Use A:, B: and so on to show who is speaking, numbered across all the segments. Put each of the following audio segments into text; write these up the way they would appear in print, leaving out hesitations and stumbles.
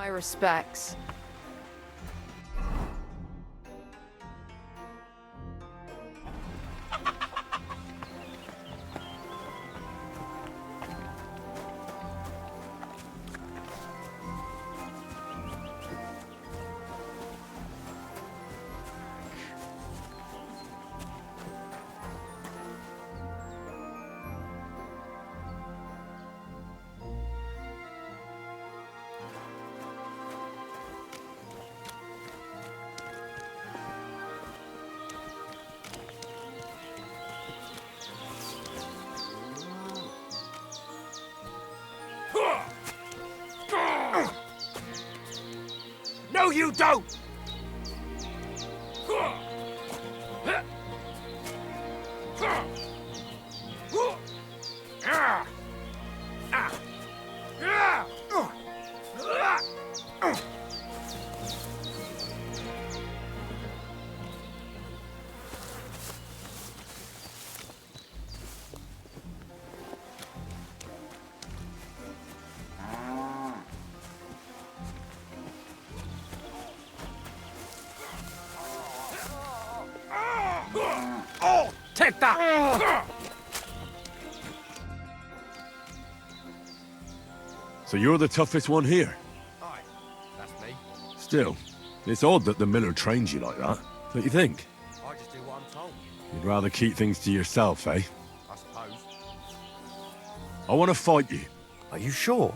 A: My respects.
B: No, you don't! Oh, take that!
C: So you're the toughest one here?
B: Aye, that's me.
C: Still, it's odd that the miller trains you like that. Don't you think?
B: I just do what I'm told,
C: You'd rather keep things to yourself, eh?
B: I suppose.
C: I want to fight you.
B: Are you sure?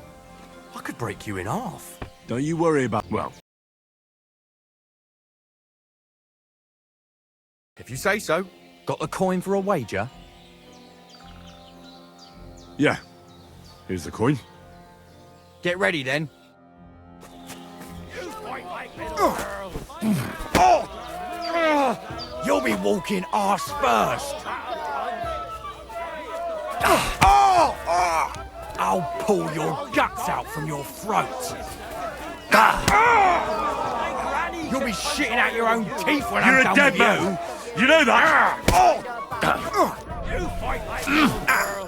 B: I could break you in half.
C: Don't you worry about... well,
B: If you say so. Got the coin for a wager?
C: yeah. Here's the coin.
B: Get ready then. You fight like little girl. You'll be walking arse first. I'll pull your guts out from your throat. You'll be shitting out your own teeth when
C: You're
B: I'm
C: a
B: done
C: dead
B: with
C: man. You know that?
B: You fight like little girl.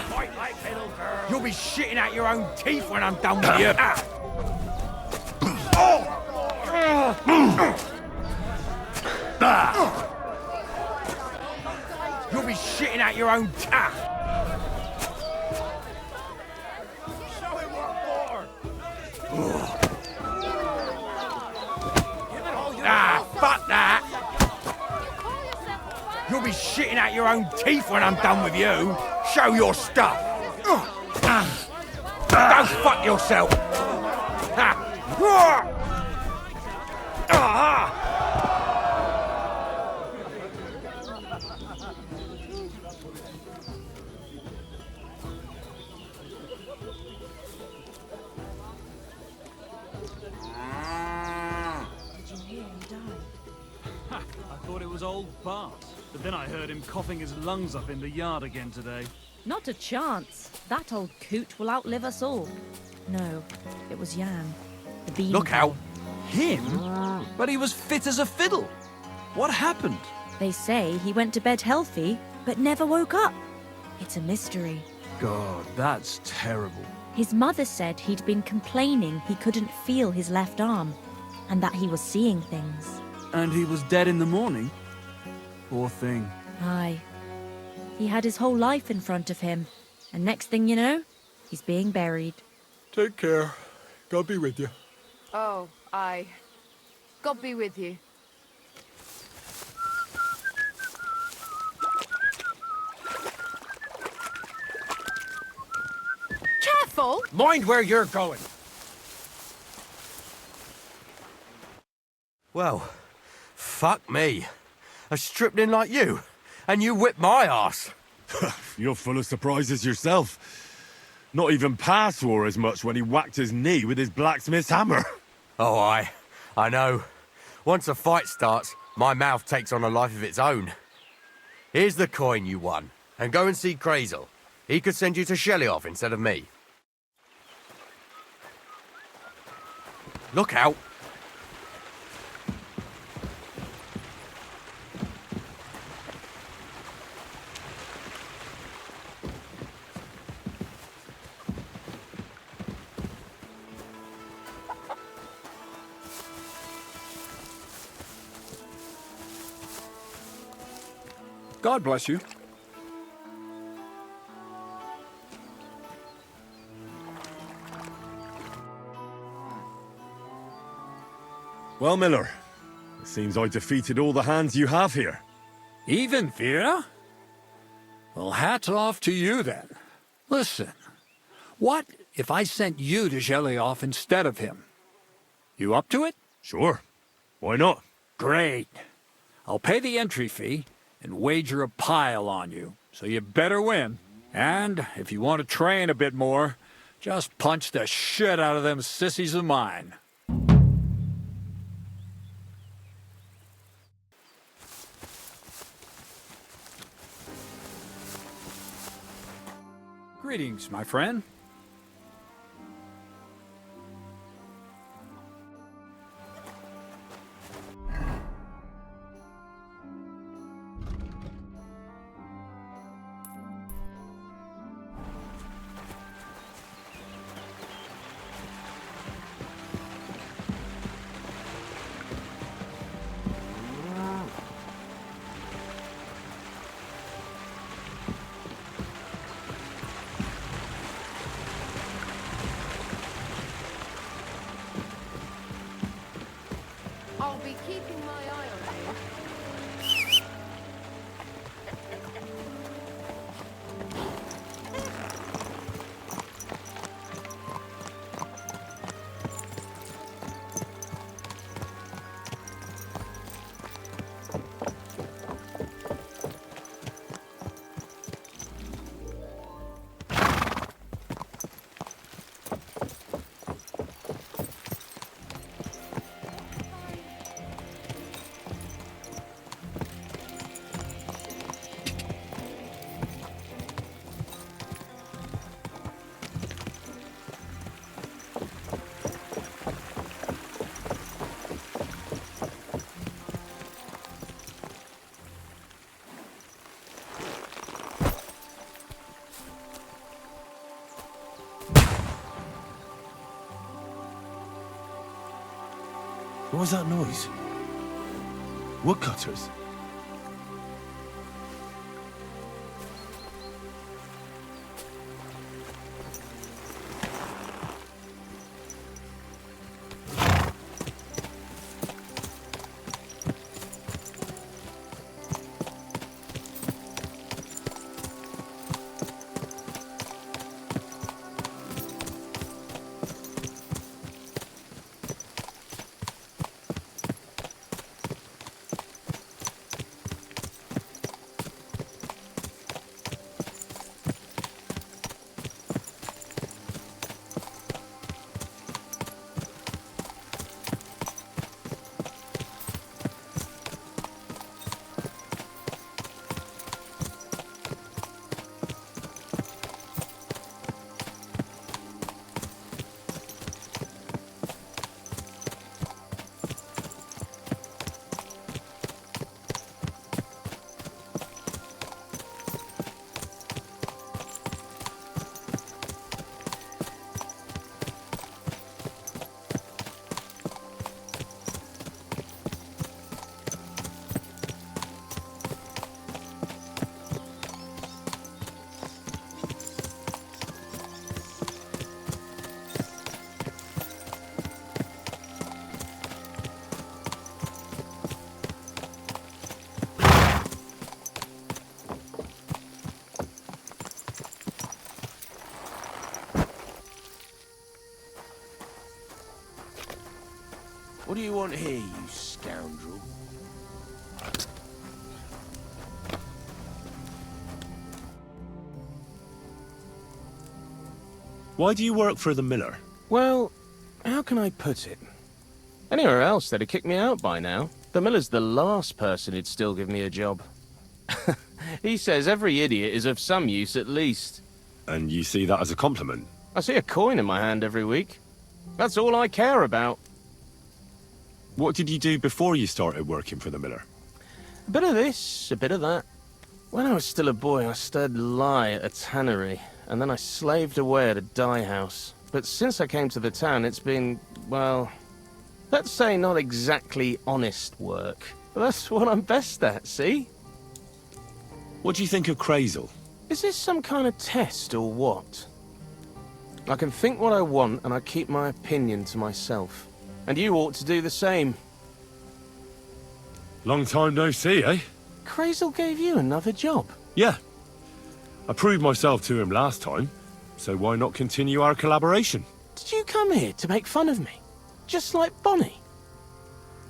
B: Fight like little girl. You'll be shitting out your own teeth when I'm done with you. You'll be shitting out your own teeth. Show him what for. Fuck that. You'll be shitting out your own teeth when I'm done with you. Show your stuff. Don't fuck yourself.
D: I thought it was old Bart, but then I heard him coughing his lungs up in the yard again today.
E: Not a chance. That old coot will outlive us all. No, it was Jan. The bean.
B: Look out.
D: Him? But he was fit as a fiddle. What happened?
E: They say he went to bed healthy, but never woke up. It's a mystery.
D: God, that's terrible.
E: His mother said he'd been complaining he couldn't feel his left arm, and that he was seeing things.
D: And he was dead in the morning? Poor thing.
E: Aye. He had his whole life in front of him, and next thing you know, he's being buried.
F: Take care. God be with you.
A: Oh, aye. God be with you. Careful!
B: Mind where you're going. Well, fuck me. A stripling like you, and you whip my ass.
C: You're full of surprises yourself. Not even Pa swore as much when he whacked his knee with his blacksmith's hammer.
B: Oh, I know. Once a fight starts, my mouth takes on a life of its own. Here's the coin you won, and go and see Crazel. He could send you to Shelly-off instead of me. Look out.
G: God bless you.
C: Well, Miller, it seems I defeated all the hands you have here.
G: Even Vera? Well, hats off to you then. Listen, what if I sent you to Shelioff instead of him? You up to it?
C: Sure. Why not?
G: Great. I'll pay the entry fee and wager a pile on you, so you better win. And if you want to train a bit more, just punch the shit out of them sissies of mine. Greetings, my friend.
A: I'll be keeping my eye on you.
H: What was that noise? Woodcutters? What do you want here, you scoundrel?
I: Why do you work for the miller?
H: Well, how can I put it? Anywhere else, they'd have kicked me out by now. The miller's the last person who'd still give me a job. He says every idiot is of some use at least.
C: And you see that as a compliment?
H: I see a coin in my hand every week. That's all I care about.
C: What did you do before you started working for the miller?
H: A bit of this, a bit of that. When I was still a boy, I stirred lye at a tannery, and then I slaved away at a dye house. But since I came to the town, it's been, well, let's say not exactly honest work. But that's what I'm best at, see?
I: What do you think of Crazel?
H: Is this some kind of test or what? I can think what I want and I keep my opinion to myself. And you ought to do the same.
C: Long time no see, eh?
H: Crazel gave you another job.
C: Yeah. I proved myself to him last time, so why not continue our collaboration?
H: Did you come here to make fun of me? Just like Bonnie?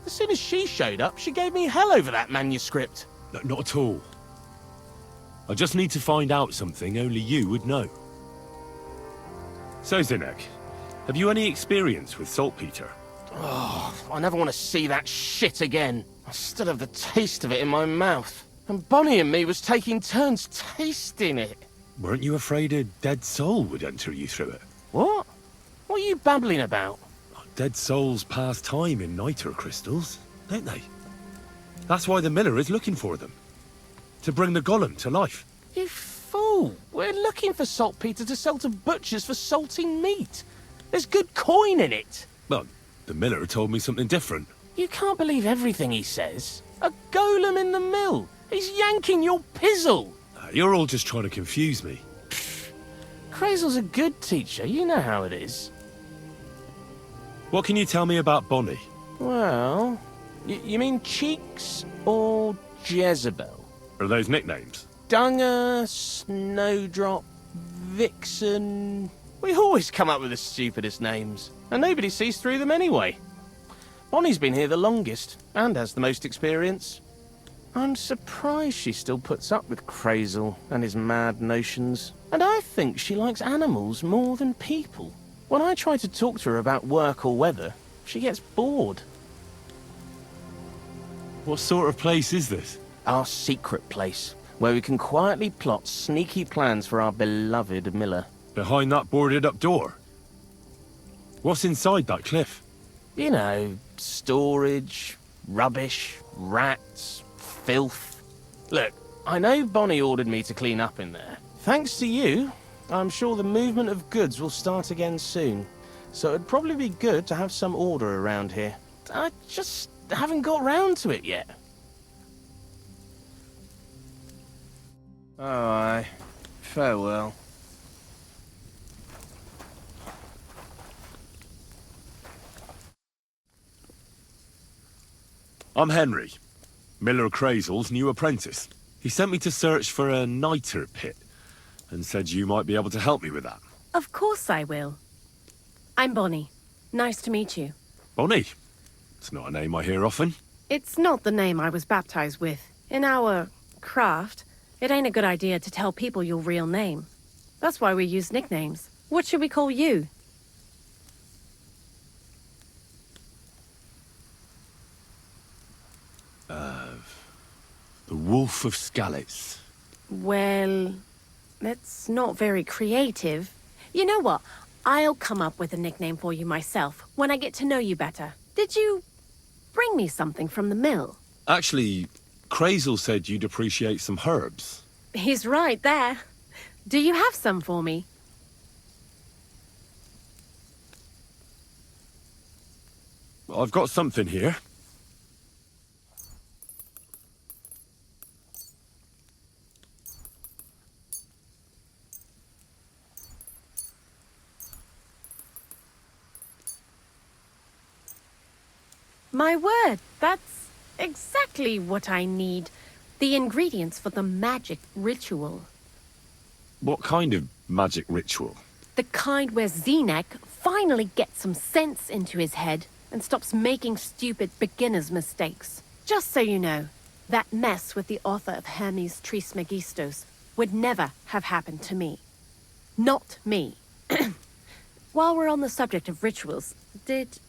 H: As soon as she showed up, she gave me hell over that manuscript.
C: No, not at all. I just need to find out something only you would know. So, Zinek, have you any experience with saltpeter?
H: Oh, I never want to see that shit again. I still have the taste of it in my mouth. And Bonnie and me was taking turns tasting it.
C: Weren't you afraid a dead soul would enter you through it?
H: What? What are you babbling about?
C: Dead souls pass time in niter crystals, don't they? That's why the miller is looking for them. To bring the golem to life.
H: You fool! We're looking for saltpeter to sell to butchers for salting meat. There's good coin in it.
C: Well, the miller told me something different.
H: You can't believe everything he says. A golem in the mill. He's yanking your pizzle.
C: You're all just trying to confuse me.
H: Crazel's a good teacher. You know how it is.
C: What can you tell me about Bonnie?
H: Well, you mean Cheeks or Jezebel?
C: Are those nicknames?
H: Dunger, Snowdrop, Vixen... We always come up with the stupidest names, and nobody sees through them anyway. Bonnie's been here the longest, and has the most experience. I'm surprised she still puts up with Crazel and his mad notions. And I think she likes animals more than people. When I try to talk to her about work or weather, she gets bored.
C: What sort of place is this?
H: Our secret place, where we can quietly plot sneaky plans for our beloved Miller.
C: Behind that boarded-up door? What's inside that cliff?
H: You know, storage, rubbish, rats, filth. Look, I know Bonnie ordered me to clean up in there. Thanks to you, I'm sure the movement of goods will start again soon. So it'd probably be good to have some order around here. I just haven't got round to it yet. Oh, aye. Farewell.
C: I'm Henry, Miller Crazel's new apprentice. He sent me to search for a niter pit, and said you might be able to help me with that.
J: Of course I will. I'm Bonnie. Nice to meet you.
C: Bonnie? It's not a name I hear often.
J: It's not the name I was baptized with. In our craft, it ain't a good idea to tell people your real name. That's why we use nicknames. What should we call you?
C: The Wolf of Skalitz.
J: Well, that's not very creative. You know what? I'll come up with a nickname for you myself when I get to know you better. Did you bring me something from the mill?
C: Actually, Crazel said you'd appreciate some herbs.
J: He's right there. Do you have some for me?
C: I've got something here.
J: My word, that's exactly what I need. The ingredients for the magic ritual.
C: What kind of magic ritual?
J: The kind where Zinek finally gets some sense into his head and stops making stupid beginner's mistakes. Just so you know, that mess with the author of Hermes Trismegistos would never have happened to me. Not me. While we're on the subject of rituals, did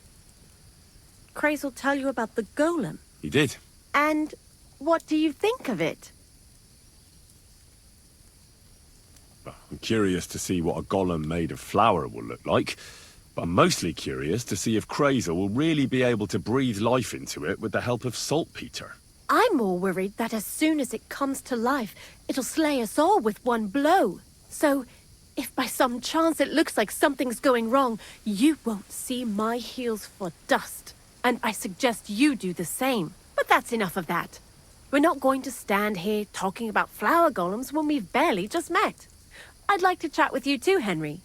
J: Crazel tell you about the golem?
C: He did.
J: And what do you think of it?
C: I'm curious to see what a golem made of flour will look like, but I'm mostly curious to see if Crazel will really be able to breathe life into it with the help of saltpeter.
J: I'm more worried that as soon as it comes to life, it'll slay us all with one blow. So, if by some chance it looks like something's going wrong, you won't see my heels for dust. And I suggest you do the same. But that's enough of that. We're not going to stand here talking about flower golems when we've barely just met. I'd like to chat with you too, Henry.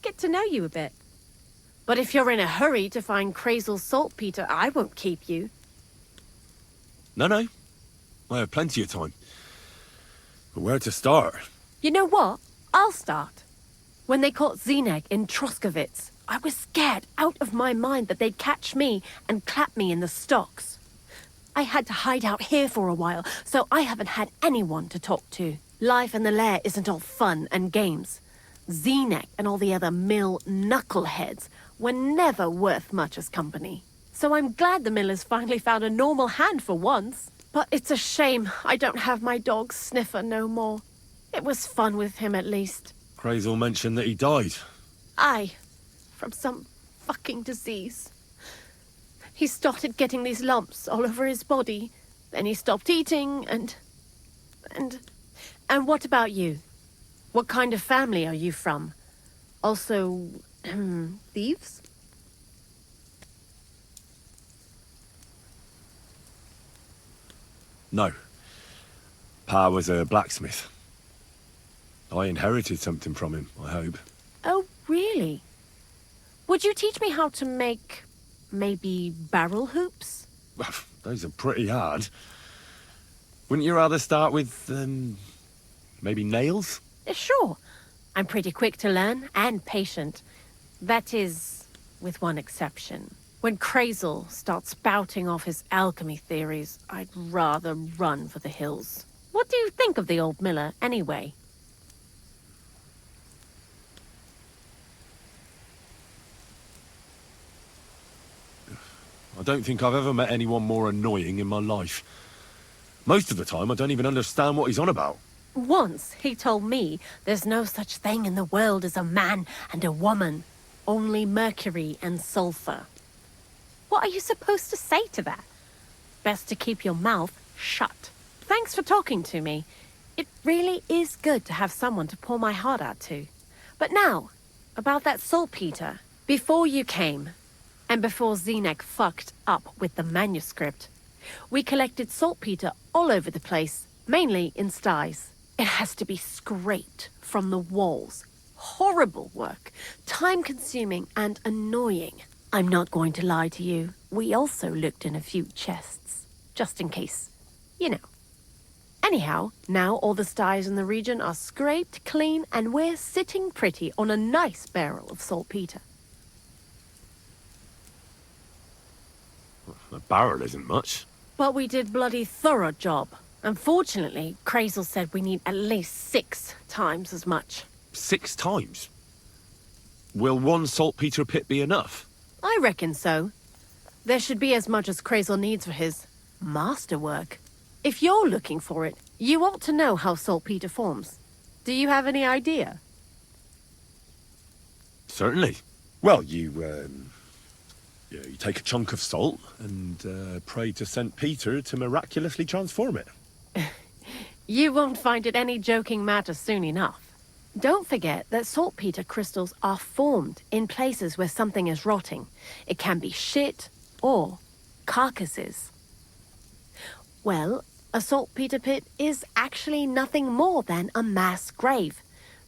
J: Get to know you a bit. But if you're in a hurry to find Crazel's saltpeter, I won't keep you.
C: No. I have plenty of time. But where to start?
J: You know what? I'll start. When they caught Zineg in Troskovitz, I was scared out of my mind that they'd catch me and clap me in the stocks. I had to hide out here for a while, so I haven't had anyone to talk to. Life in the lair isn't all fun and games. Zineg and all the other mill knuckleheads were never worth much as company. So I'm glad the miller's finally found a normal hand for once. But it's a shame I don't have my dog Sniffer no more. It was fun with him at least.
C: Crazel mentioned that he died.
J: Aye, from some fucking disease. He started getting these lumps all over his body. Then he stopped eating and what about you? What kind of family are you from? Also, thieves?
C: No. Pa was a blacksmith. I inherited something from him, I hope.
J: Oh, really? Would you teach me how to make, maybe, barrel hoops?
C: Those are pretty hard. Wouldn't you rather start with, maybe nails?
J: Sure. I'm pretty quick to learn and patient. That is, with one exception. When Crazel starts spouting off his alchemy theories, I'd rather run for the hills. What do you think of the old miller, anyway?
C: I don't think I've ever met anyone more annoying in my life. Most of the time, I don't even understand what he's on about.
J: Once he told me there's no such thing in the world as a man and a woman. Only mercury and sulfur. What are you supposed to say to that? Best to keep your mouth shut. Thanks for talking to me. It really is good to have someone to pour my heart out to. But now, about that saltpeter. Before you came, and before Zineg fucked up with the manuscript, we collected saltpeter all over the place, mainly in sties. It has to be scraped from the walls. Horrible work, time-consuming and annoying. I'm not going to lie to you. We also looked in a few chests, just in case, you know. Anyhow, now all the sties in the region are scraped clean and we're sitting pretty on a nice barrel of saltpeter.
C: A barrel isn't much.
J: But we did bloody thorough job. Unfortunately, Crazel said we need at least 6 times as much.
C: 6 times? Will one saltpeter pit be enough?
J: I reckon so. There should be as much as Crazel needs for his masterwork. If you're looking for it, you ought to know how saltpeter forms. Do you have any idea?
C: Certainly. Well, you take a chunk of salt and pray to St. Peter to miraculously transform it.
J: You won't find it any joking matter soon enough. Don't forget that saltpeter crystals are formed in places where something is rotting. It can be shit or carcasses. Well, a saltpeter pit is actually nothing more than a mass grave.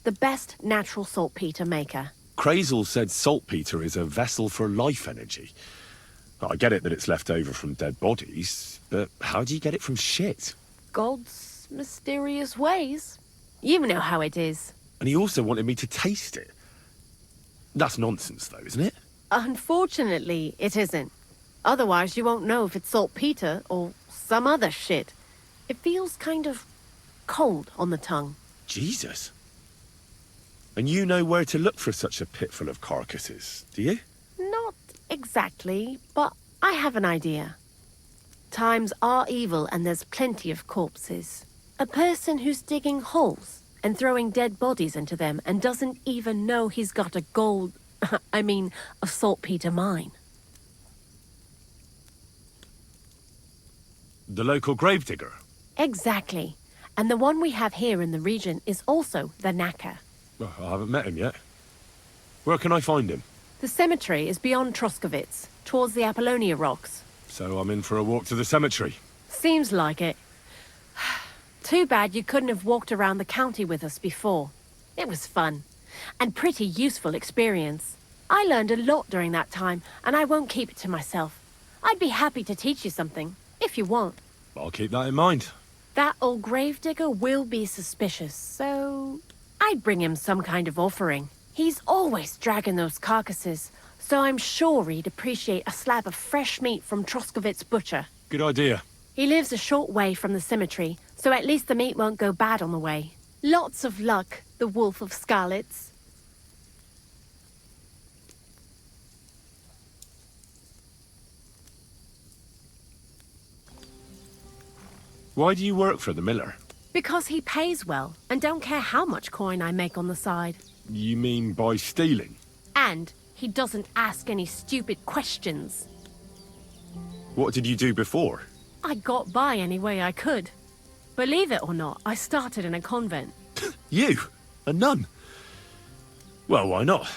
J: The best natural saltpeter maker.
C: Crazel said saltpeter is a vessel for life energy. I get it that it's left over from dead bodies, but how do you get it from shit?
J: God's mysterious ways. You know how it is.
C: And he also wanted me to taste it. That's nonsense, though, isn't it?
J: Unfortunately, it isn't. Otherwise, you won't know if it's saltpeter or some other shit. It feels kind of cold on the tongue.
C: Jesus. And you know where to look for such a pit full of carcasses, do you?
J: Not exactly, but I have an idea. Times are evil and there's plenty of corpses. A person who's digging holes and throwing dead bodies into them and doesn't even know he's got a a saltpeter mine.
C: The local gravedigger?
J: Exactly. And the one we have here in the region is also the knacker.
C: Well, I haven't met him yet. Where can I find him?
J: The cemetery is beyond Troskovitz, towards the Apollonia Rocks.
C: So I'm in for a walk to the cemetery.
J: Seems like it. Too bad you couldn't have walked around the county with us before. It was fun, and pretty useful experience. I learned a lot during that time, and I won't keep it to myself. I'd be happy to teach you something, if you want.
C: I'll keep that in mind.
J: That old gravedigger will be suspicious, so I'd bring him some kind of offering. He's always dragging those carcasses, so I'm sure he'd appreciate a slab of fresh meat from Troskovit's butcher.
C: Good idea.
J: He lives a short way from the cemetery, so at least the meat won't go bad on the way. Lots of luck, the Wolf of Scarlets.
C: Why do you work for the miller?
J: Because he pays well, and don't care how much coin I make on the side.
C: You mean by stealing?
J: And he doesn't ask any stupid questions.
C: What did you do before?
J: I got by any way I could. Believe it or not, I started in a convent.
C: You? A nun? Well, why not?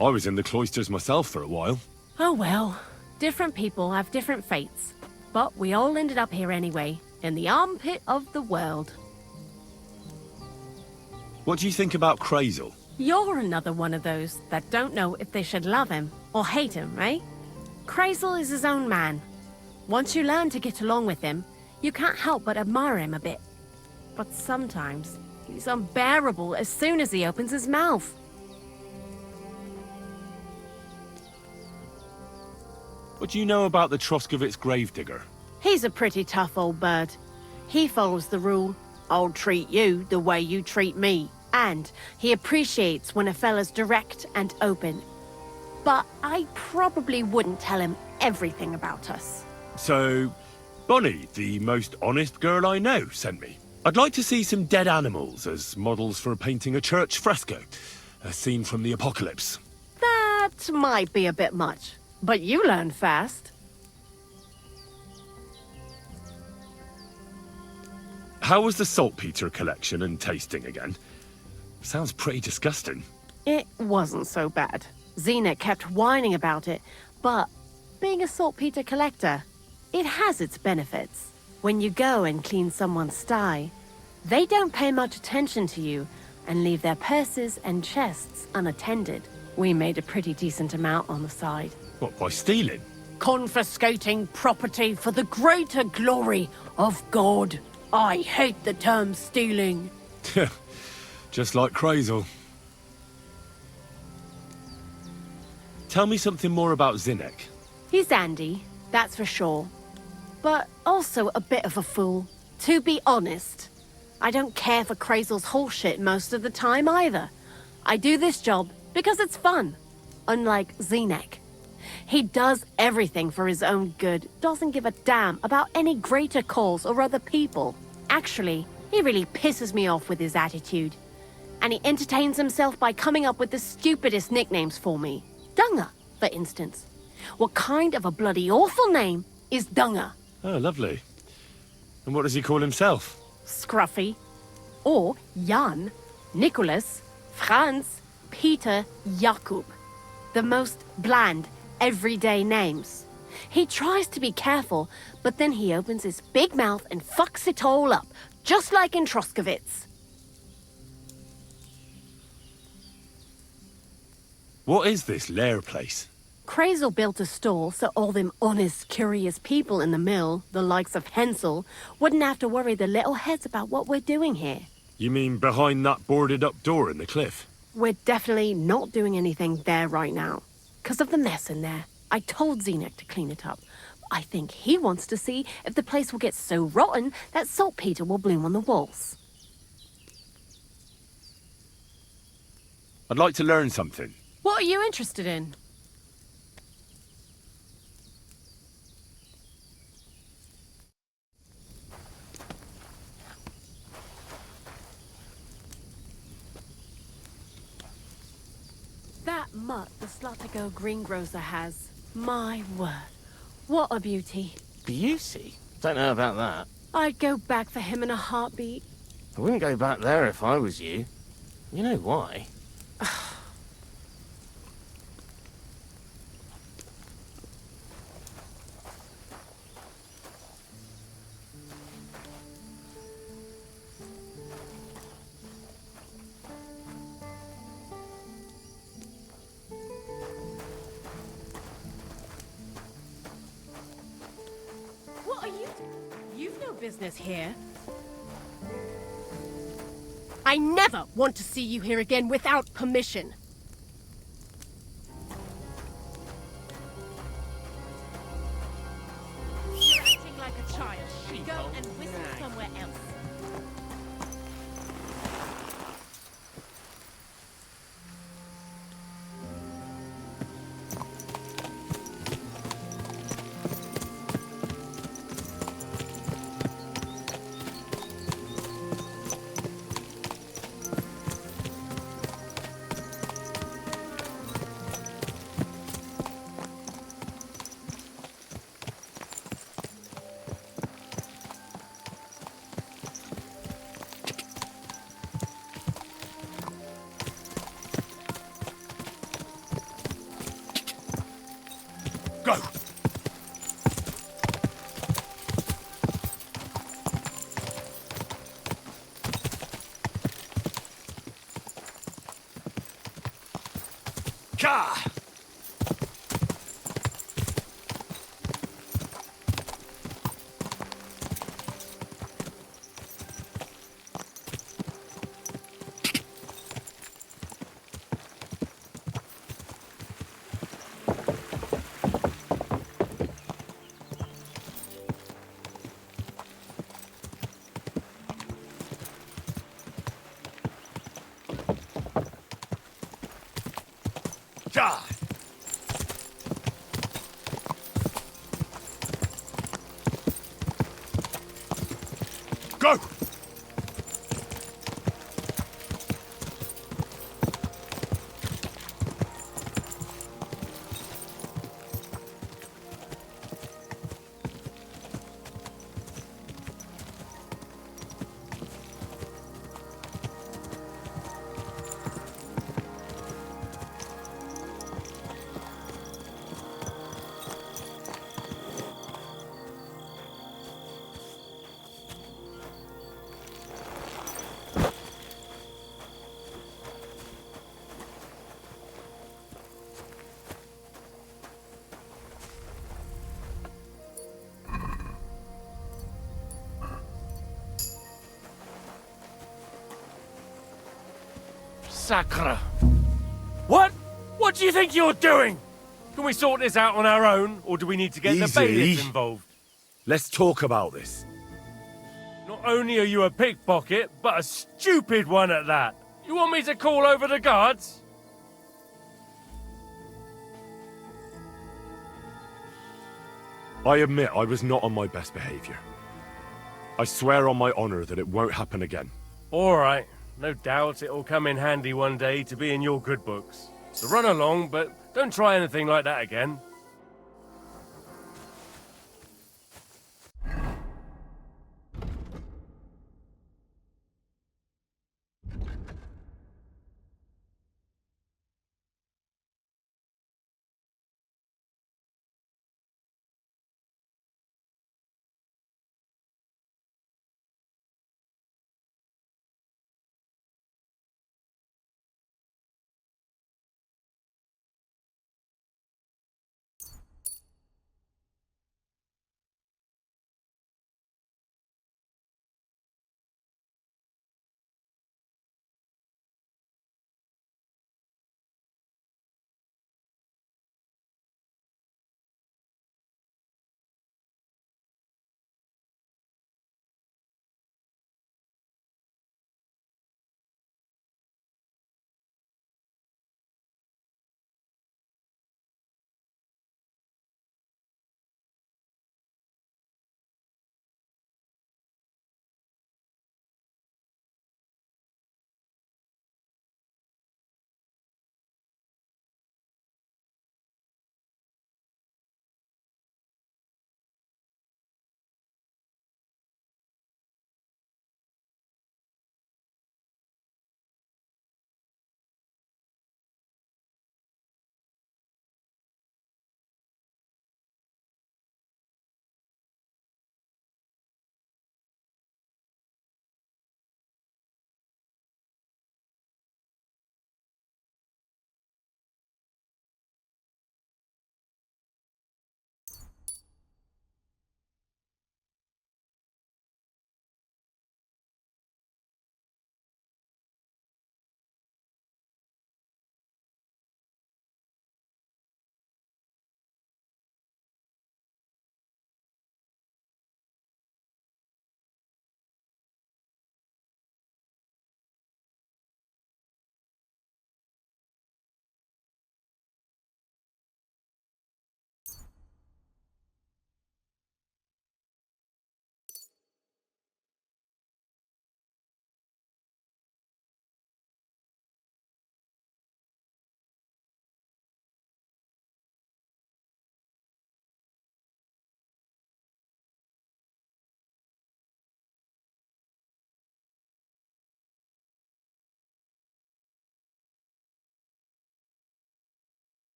C: I was in the cloisters myself for a while.
J: Oh well, different people have different fates. But we all ended up here anyway, in the armpit of the world.
C: What do you think about Crazel?
J: You're another one of those that don't know if they should love him or hate him, right? Crazel is his own man. Once you learn to get along with him, you can't help but admire him a bit. But sometimes, he's unbearable as soon as he opens his mouth.
C: What do you know about the Troskovitz gravedigger?
J: He's a pretty tough old bird. He follows the rule, I'll treat you the way you treat me. And he appreciates when a fella's direct and open. But I probably wouldn't tell him everything about us.
C: So, Bonnie, the most honest girl I know, sent me. I'd like to see some dead animals as models for painting a church fresco. A scene from the apocalypse.
J: That might be a bit much, but you learn fast.
C: How was the saltpeter collection and tasting again? Sounds pretty disgusting.
J: It wasn't so bad. Xena kept whining about it, but being a saltpeter collector, it has its benefits. When you go and clean someone's sty, they don't pay much attention to you and leave their purses and chests unattended. We made a pretty decent amount on the side.
C: What, by stealing?
J: Confiscating property for the greater glory of God. I hate the term stealing.
C: Just like Crazel. Tell me something more about Zinnek.
J: He's Andy, that's for sure. But also a bit of a fool. To be honest, I don't care for Crazel's whole shit most of the time either. I do this job because it's fun, unlike Zinnek. He does everything for his own good, doesn't give a damn about any greater cause or other people. Actually, he really pisses me off with his attitude. And he entertains himself by coming up with the stupidest nicknames for me. Dunga, for instance. What kind of a bloody awful name is Dunga?
C: Oh, lovely. And what does he call himself?
J: Scruffy. Or Jan, Nicholas, Franz, Peter, Jakub. The most bland, everyday names. He tries to be careful, but then he opens his big mouth and fucks it all up, just like in Troskovitz.
C: What is this lair place?
J: Crazel built a stall so all them honest, curious people in the mill, the likes of Hensel, wouldn't have to worry their little heads about what we're doing here.
C: You mean behind that boarded up door in the cliff?
J: We're definitely not doing anything there right now. 'Cause of the mess in there. I told Zinnek to clean it up. I think he wants to see if the place will get so rotten that saltpeter will bloom on the walls.
C: I'd like to learn something.
J: What are you interested in? That mutt the Slottigo greengrocer has. My word. What a beauty.
H: Beauty? Don't know about that.
J: I'd go back for him in a heartbeat.
H: I wouldn't go back there if I was you. You know why?
J: business here. I never want to see you here again without permission. You're acting like a child. Go and whistle somewhere else.
B: Go! Ka! Ja! Go!
K: Sacre. What? What do you think you're doing? Can we sort this out on our own, or do we need to get the
C: Easy.
K: bailiffs involved?
C: Let's talk about this.
K: Not only are you a pickpocket, but a stupid one at that. You want me to call over the guards?
C: I admit I was not on my best behavior. I swear on my honor that it won't happen again.
K: All right. No doubt it'll come in handy one day to be in your good books. So run along, but don't try anything like that again.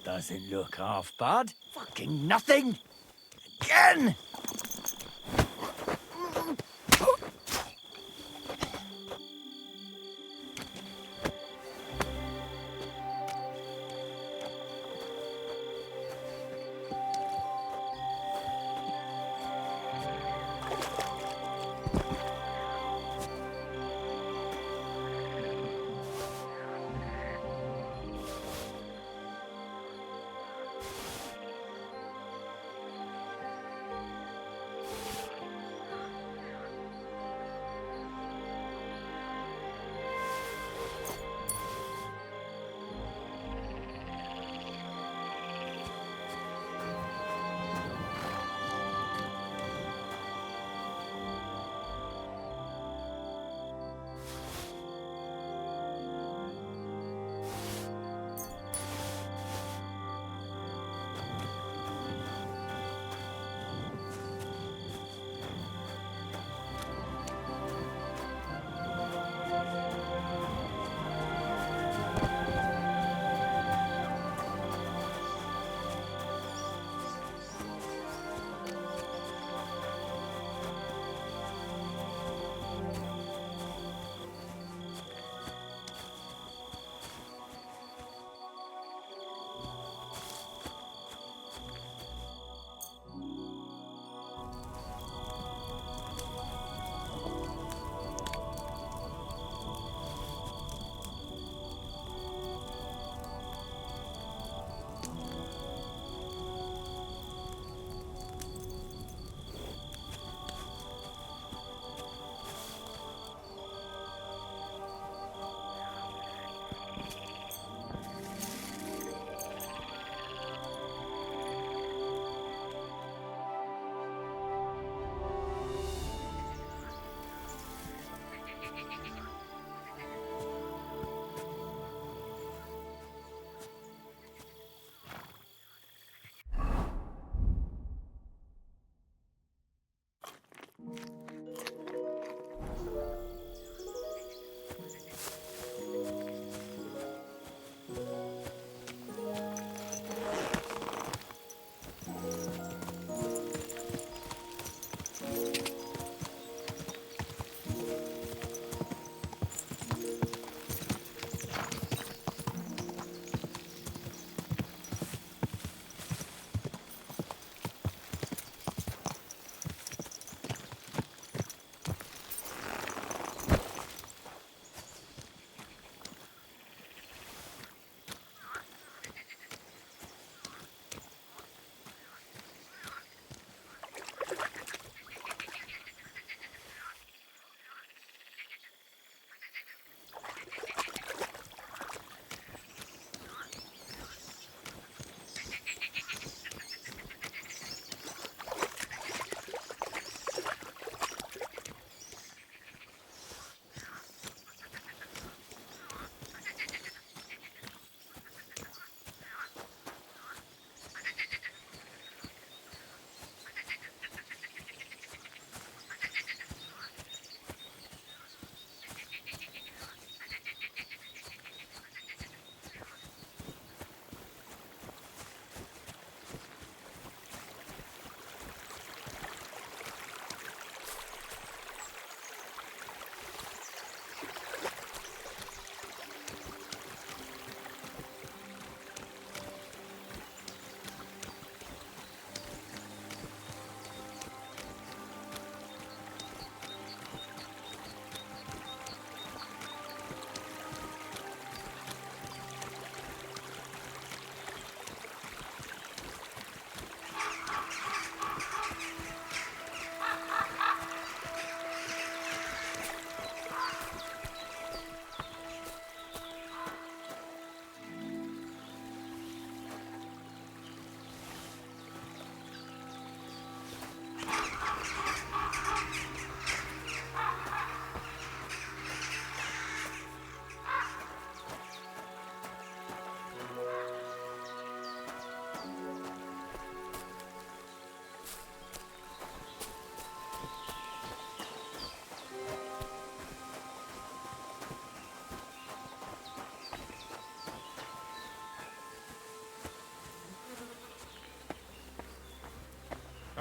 L: Doesn't look half bad. Fucking nothing! Again!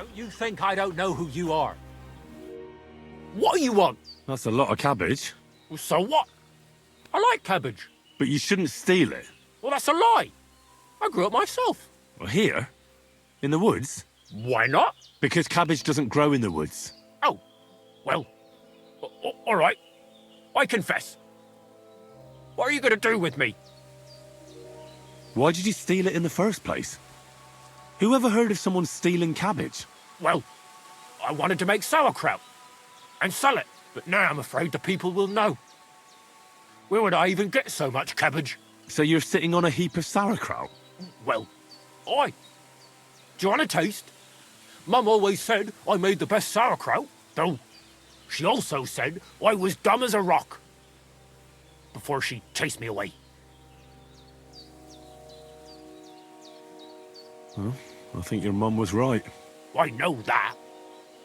G: Don't you think I don't know who you are? What do you want?
C: That's a lot of cabbage.
G: Well, so what? I like cabbage.
C: But you shouldn't steal it.
G: Well, that's a lie. I grew it myself.
C: Well, here? In the woods?
G: Why not?
C: Because cabbage doesn't grow in the woods.
G: Oh, well, all right. I confess. What are you going to do with me?
C: Why did you steal it in the first place? Who ever heard of someone stealing cabbage?
G: Well, I wanted to make sauerkraut and sell it, but now I'm afraid the people will know. Where would I even get so much cabbage?
C: So you're sitting on a heap of sauerkraut?
G: Well, aye. Do you want a taste? Mum always said I made the best sauerkraut, though she also said I was dumb as a rock before she chased me away.
C: Well, I think your mum was right.
G: I know that,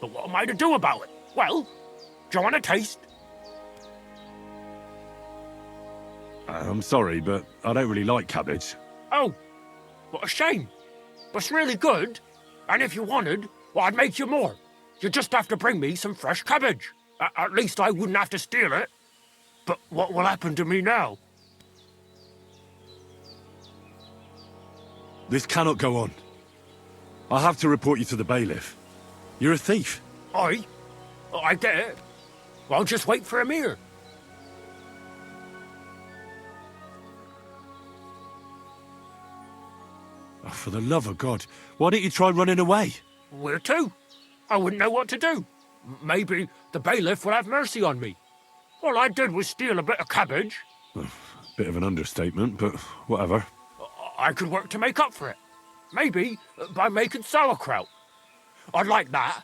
G: but what am I to do about it? Well, do you want a taste?
C: I'm sorry, but I don't really like cabbage.
G: Oh, what a shame. But it's really good, and if you wanted, well, I'd make you more. You just have to bring me some fresh cabbage. At least I wouldn't have to steal it. But what will happen to me now?
C: This cannot go on. I'll have to report you to the bailiff. You're a thief.
G: I get it. Well, just wait for him here.
C: Oh, for the love of God, why don't you try running away?
G: Where to? I wouldn't know what to do. Maybe the bailiff will have mercy on me. All I did was steal a bit of cabbage.
C: Bit of an understatement, but whatever.
G: I could work to make up for it. Maybe by making sauerkraut. I'd like that.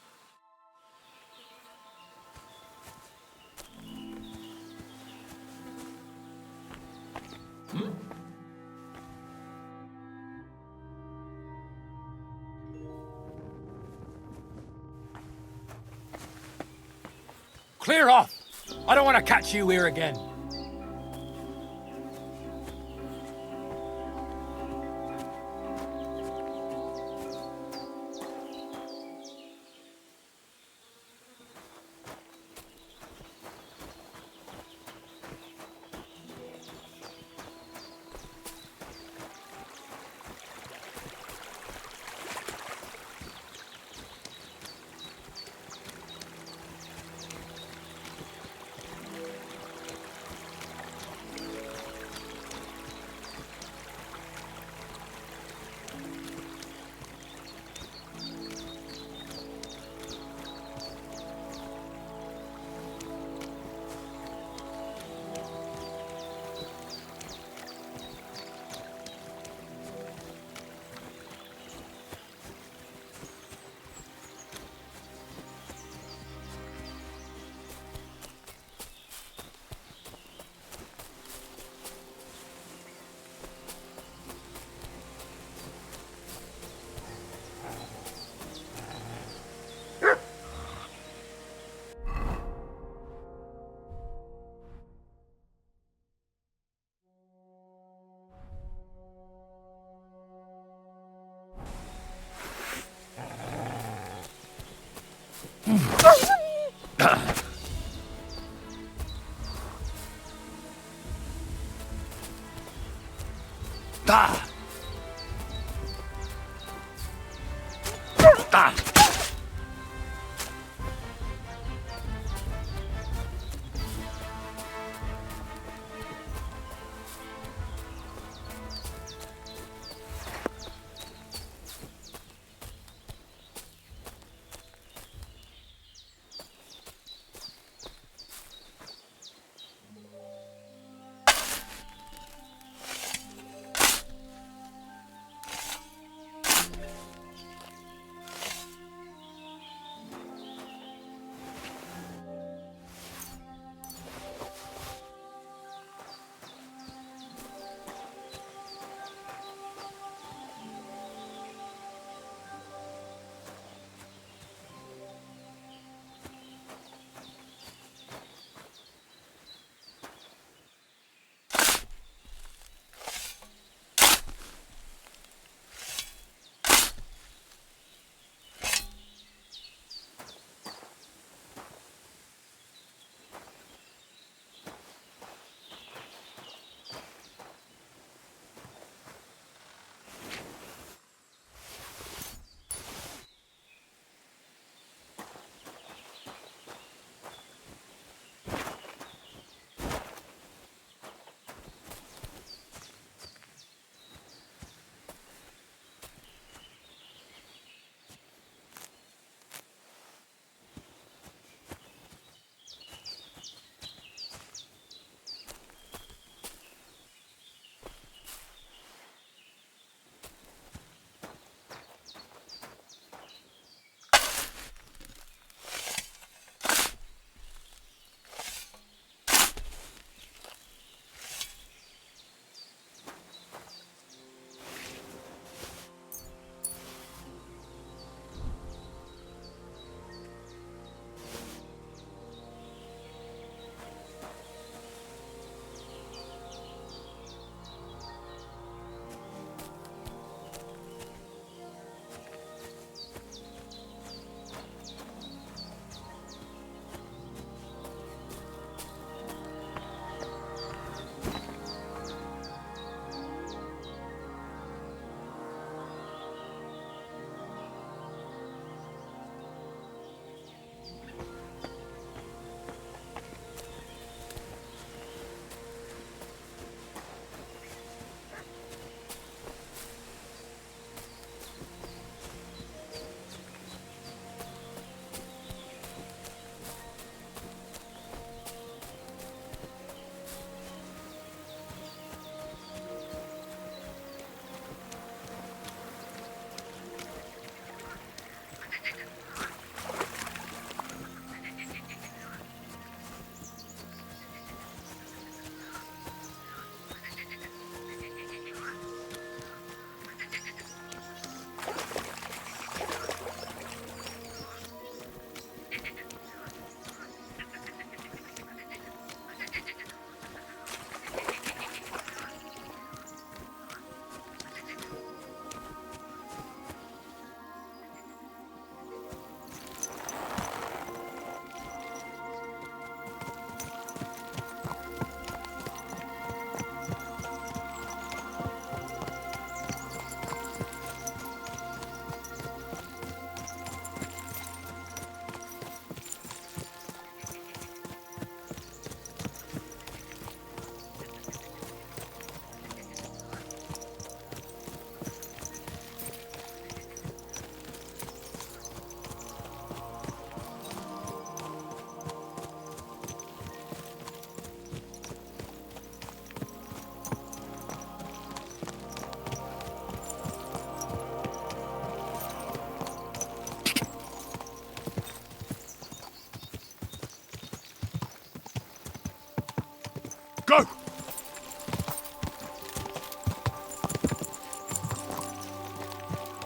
G: Clear off! I don't want to catch you here again.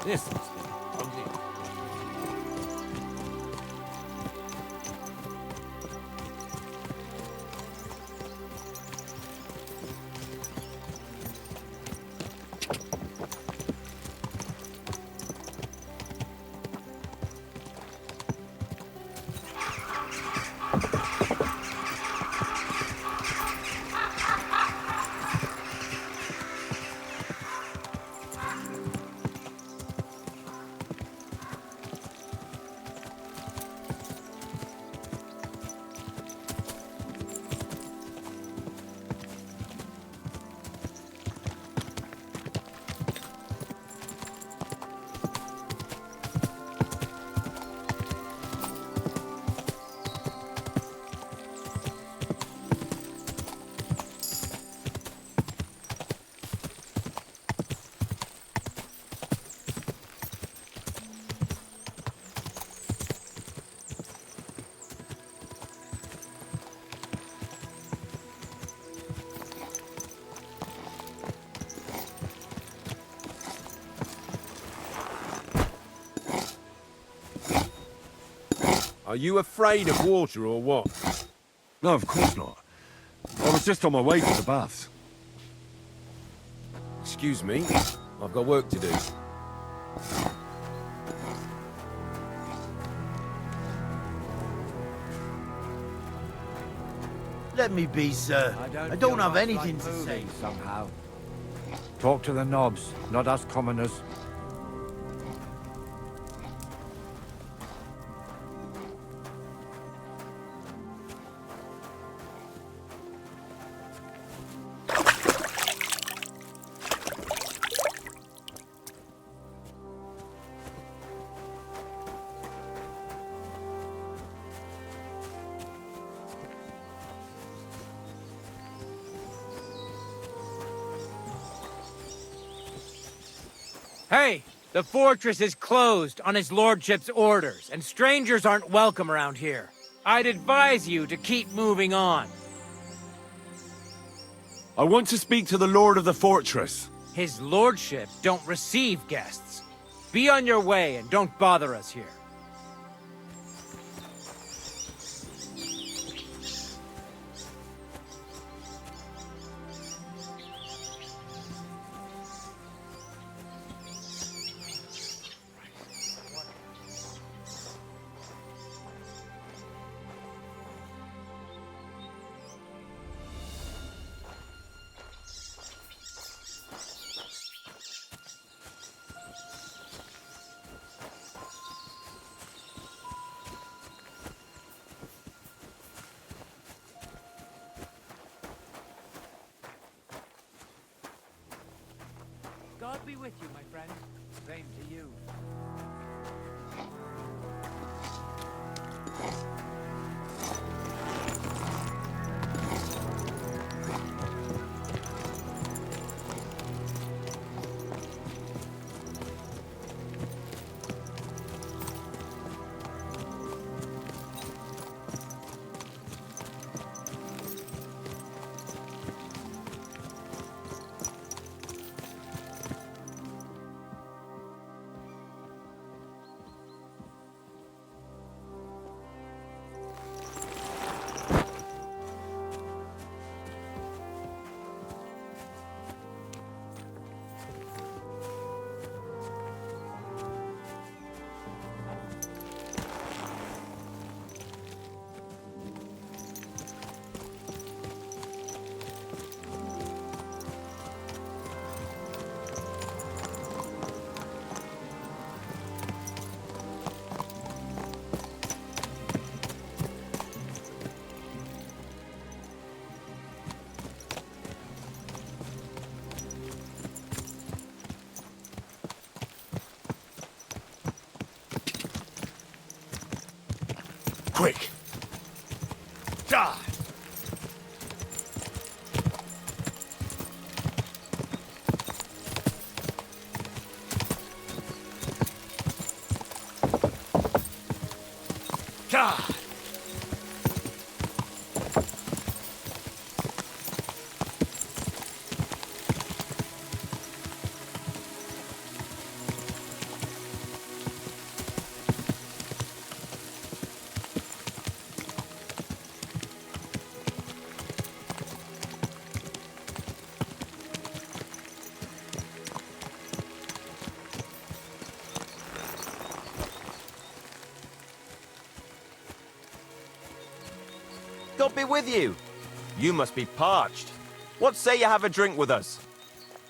L: This must be ugly.
C: Are you afraid of water or what?
I: No, of course not. I was just on my way to the baths.
C: Excuse me, I've got work to do.
L: Let me be, sir. I don't have anything to say.
G: Somehow. Talk to the knobs, not us commoners.
M: Hey, the fortress is closed on his lordship's orders, and strangers aren't welcome around here. I'd advise you to keep moving on.
C: I want to speak to the Lord of the Fortress.
M: His lordship don't receive guests. Be on your way and don't bother us here. God be with you, my friend. Same to you.
L: Quick! Die! God!
N: God be with you. You must be parched. What say you have a drink with us?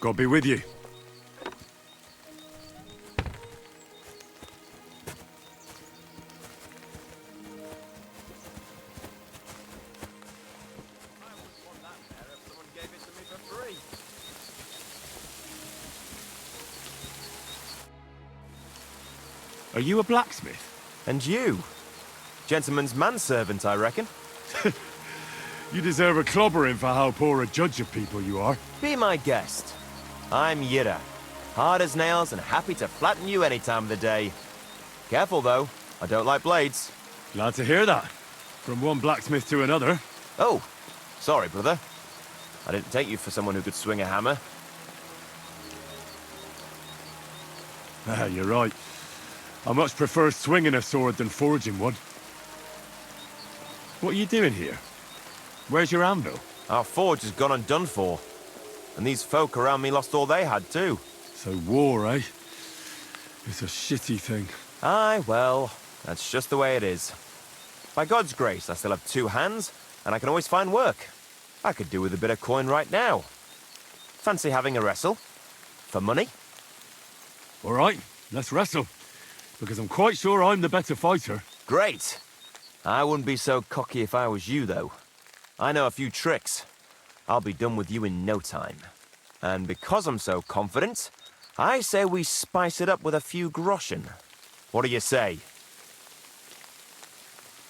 C: God be with you. Are you a blacksmith?
N: And you? Gentleman's manservant, I reckon.
C: You deserve a clobbering for how poor a judge of people you are.
N: Be my guest. I'm Yira. Hard as nails and happy to flatten you any time of the day. Careful, though. I don't like blades.
C: Glad to hear that. From one blacksmith to another.
N: Oh, sorry, brother. I didn't take you for someone who could swing a hammer.
C: Ah, you're right. I much prefer swinging a sword than forging one. What are you doing here? Where's your anvil?
N: Our forge has gone undone for. And these folk around me lost all they had, too.
C: So war, eh? It's a shitty thing.
N: Aye, well, that's just the way it is. By God's grace, I still have 2 hands, and I can always find work. I could do with a bit of coin right now. Fancy having a wrestle? For money?
C: All right, let's wrestle. Because I'm quite sure I'm the better fighter.
N: Great! I wouldn't be so cocky if I was you, though. I know a few tricks. I'll be done with you in no time. And because I'm so confident, I say we spice it up with a few groschen. What do you say?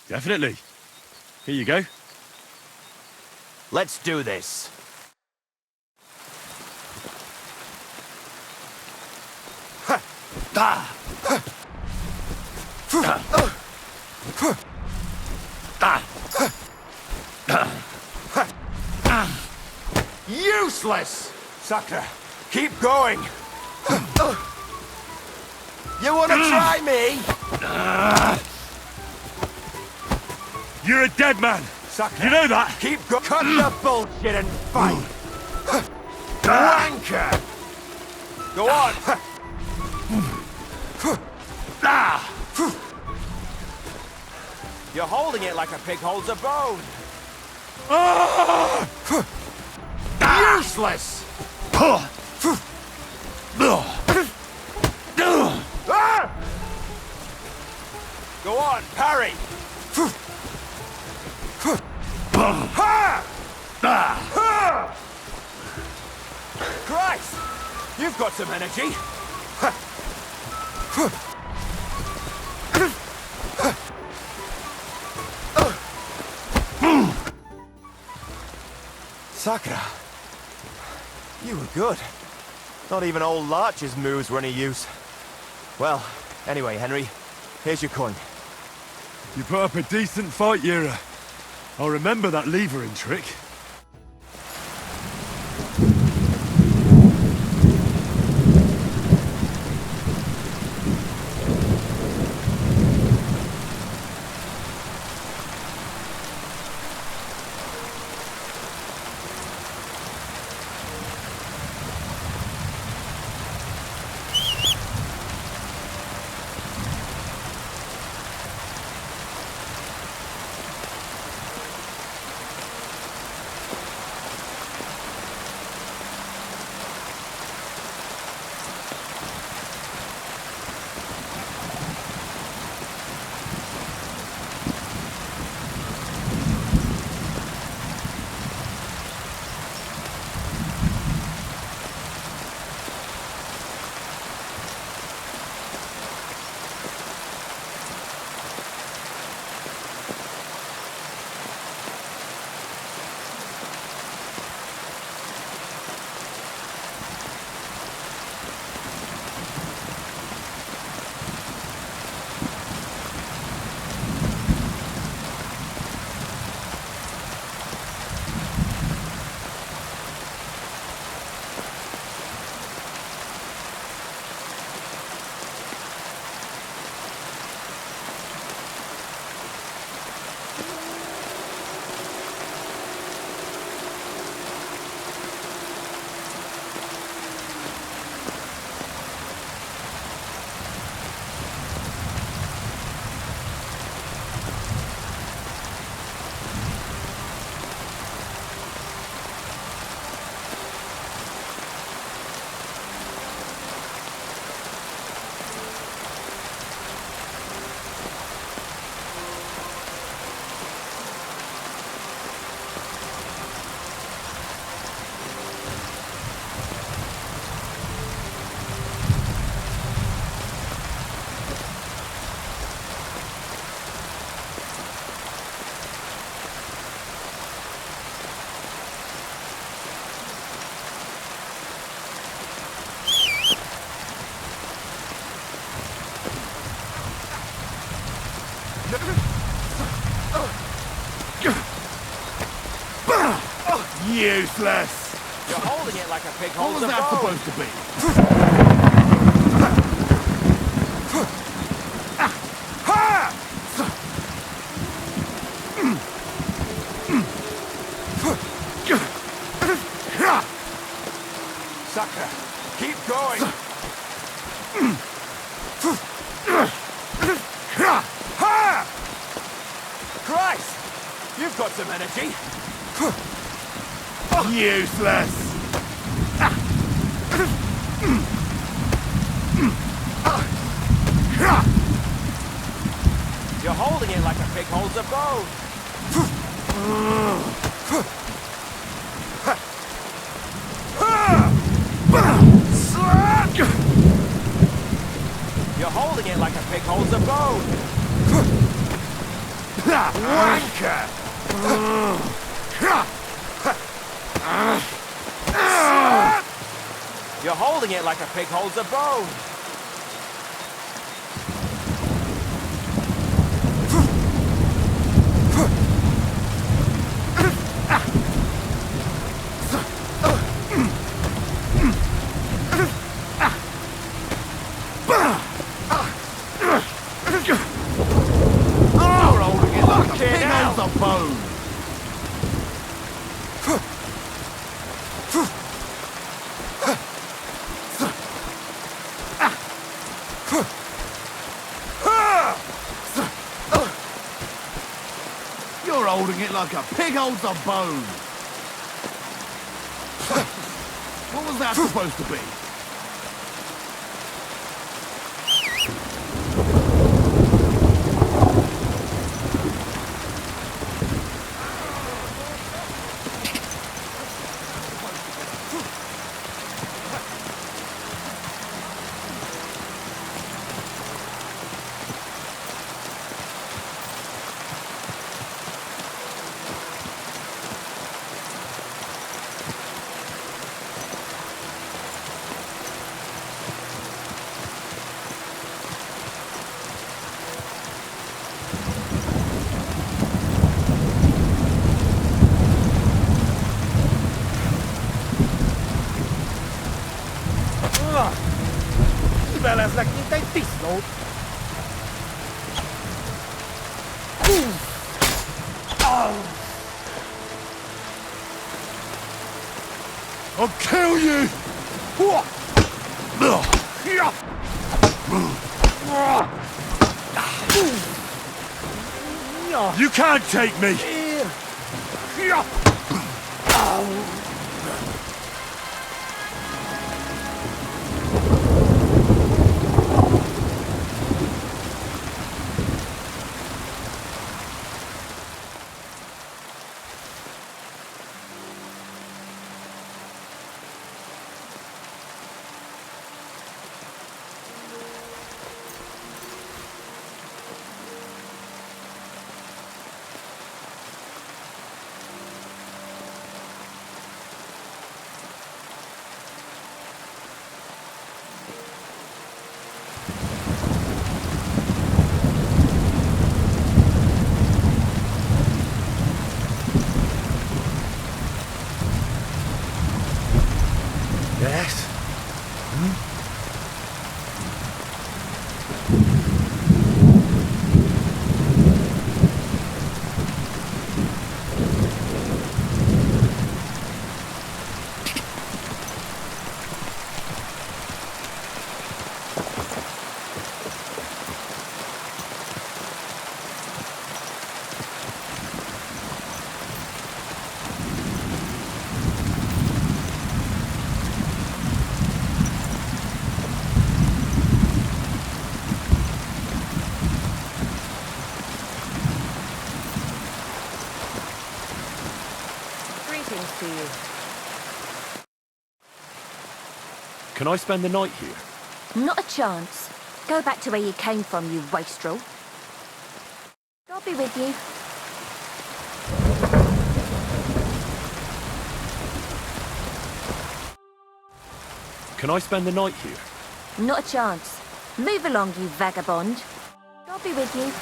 C: Definitely. Here you go.
N: Let's do this.
B: Useless! Sucker, keep going! You wanna try me?
C: You're a dead man!
B: Sucker,
C: you know that?
B: Keep going! Cut the bullshit and fight! Wanker! Go on!
N: You're holding it like a pig holds a bone.
B: Useless!
N: Go on, parry! Christ! You've got some energy! Sakura, you were good. Not even old Larch's moves were any use. Well, anyway, Henry, here's your coin.
C: You put up a decent fight, Yira. I'll remember that levering trick.
I: Useless!
N: You're holding it like a pig
I: What
N: holds
I: was
N: a
I: that
N: bone.
I: supposed to be?
N: Sucker, keep going. Christ! You've got some energy.
I: Useless!
N: You're holding it like a pig holds a bone. You're holding it like a pig holds a bone.
I: Wanker!
N: You're holding it like a pig holds a bone.
I: You're holding it like a pig holds a bone! You're holding it like a pig holds a bone! What was that supposed to be?
L: Belas nakita yung tisno.
I: I'll kill you! You can't take me!
B: Yes?
A: Greetings to you.
C: Can I spend the night here?
O: Not a chance. Go back to where you came from, you wastrel. God be with you.
C: Can I spend the night here?
O: Not a chance. Move along, you vagabond. God be with you.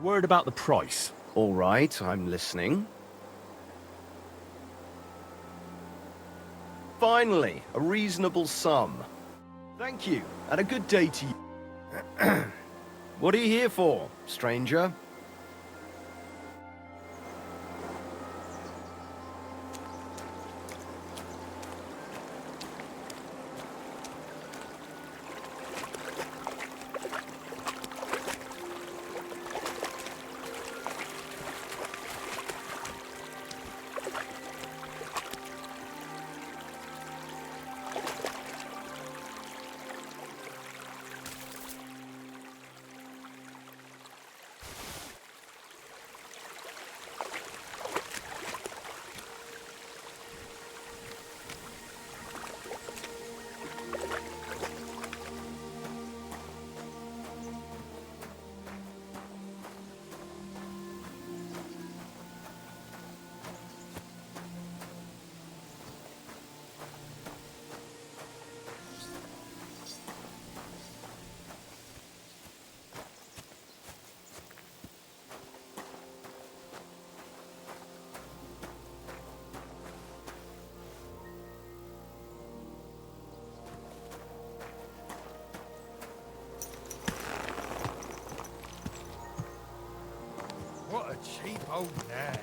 C: Word about the price.
P: All right, I'm listening. Finally, a reasonable sum. Thank you, and a good day to you. What are you here for, stranger?
L: What a cheap old nag.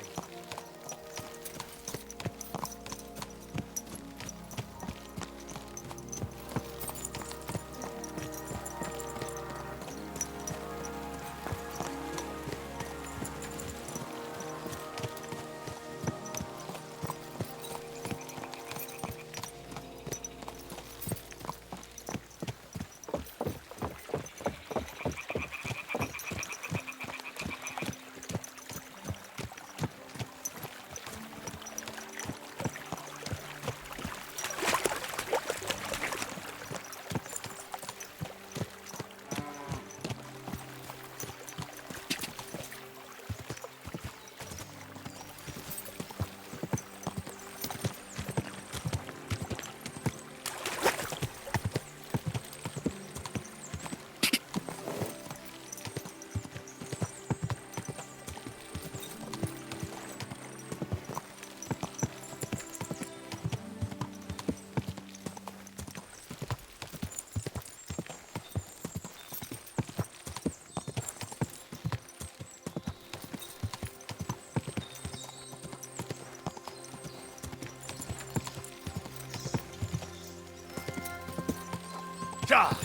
L: God!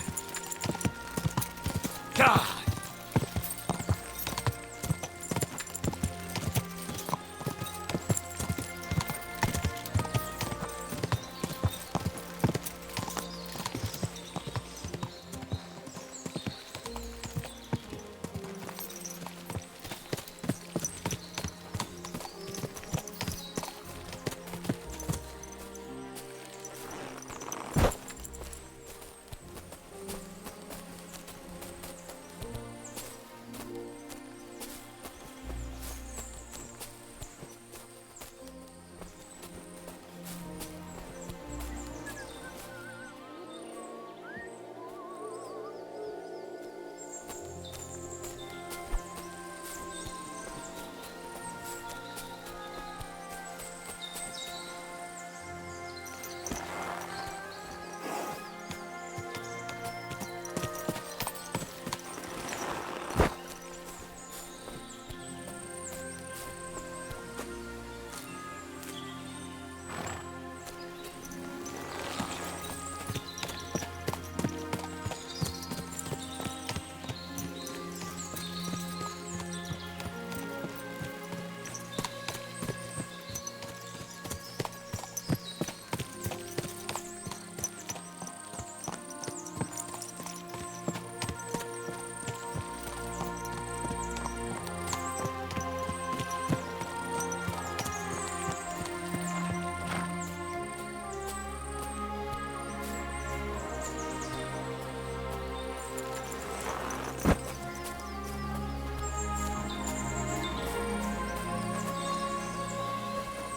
L: God!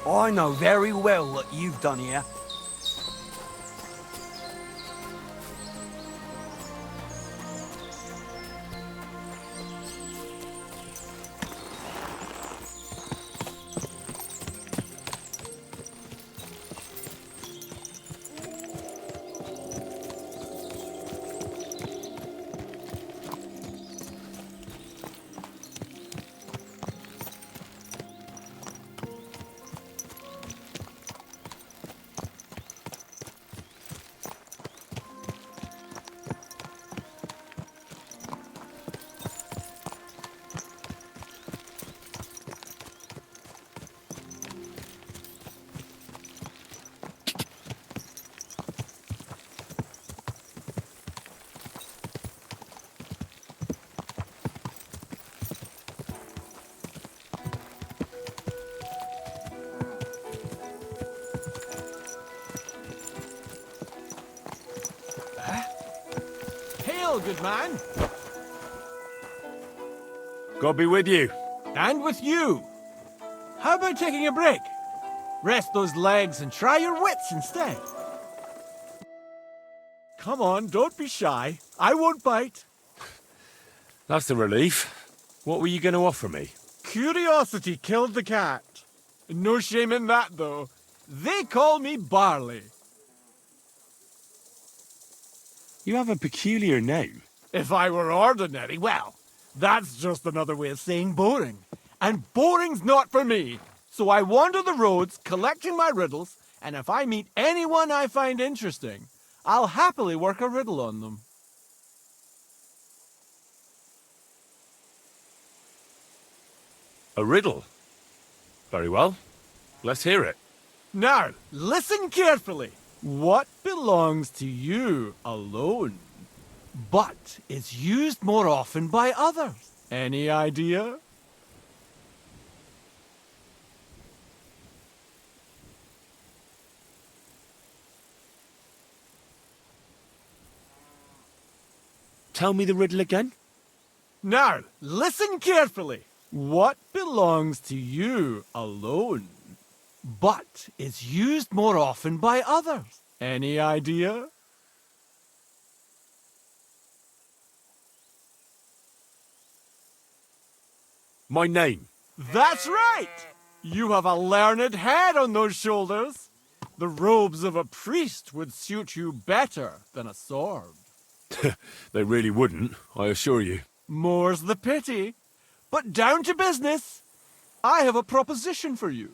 L: I know very well what you've done here.
Q: well, good man.
C: God be with you.
Q: And with you. How about taking a break? Rest those legs and try your wits instead. Come on, don't be shy. I won't bite.
C: That's a relief. What were you going to offer me?
Q: Curiosity killed the cat. No shame in that, though. They call me Barley.
C: You have a peculiar name.
Q: If I were ordinary, well, that's just another way of saying boring. And boring's not for me. So I wander the roads collecting my riddles, and if I meet anyone I find interesting, I'll happily work a riddle on them.
C: A riddle? Very well. Let's hear it.
Q: Now, listen carefully. What belongs to you alone, but is used more often by others? Any idea?
C: Tell me the riddle again.
Q: Now, listen carefully. What belongs to you alone, but is used more often by others? Any idea?
C: My name.
Q: That's right! You have a learned head on those shoulders. The robes of a priest would suit you better than a sword.
C: They really wouldn't, I assure you.
Q: More's the pity. But down to business. I have a proposition for you.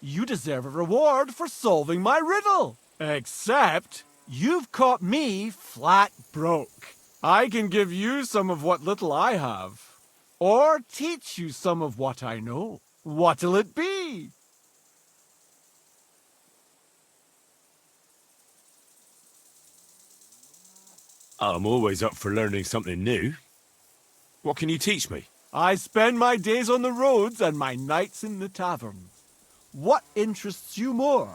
Q: You deserve a reward for solving my riddle. Except, you've caught me flat broke. I can give you some of what little I have. Or teach you some of what I know. What'll it be?
C: I'm always up for learning something new. What can you teach me?
Q: I spend my days on the roads and my nights in the taverns. What interests you more?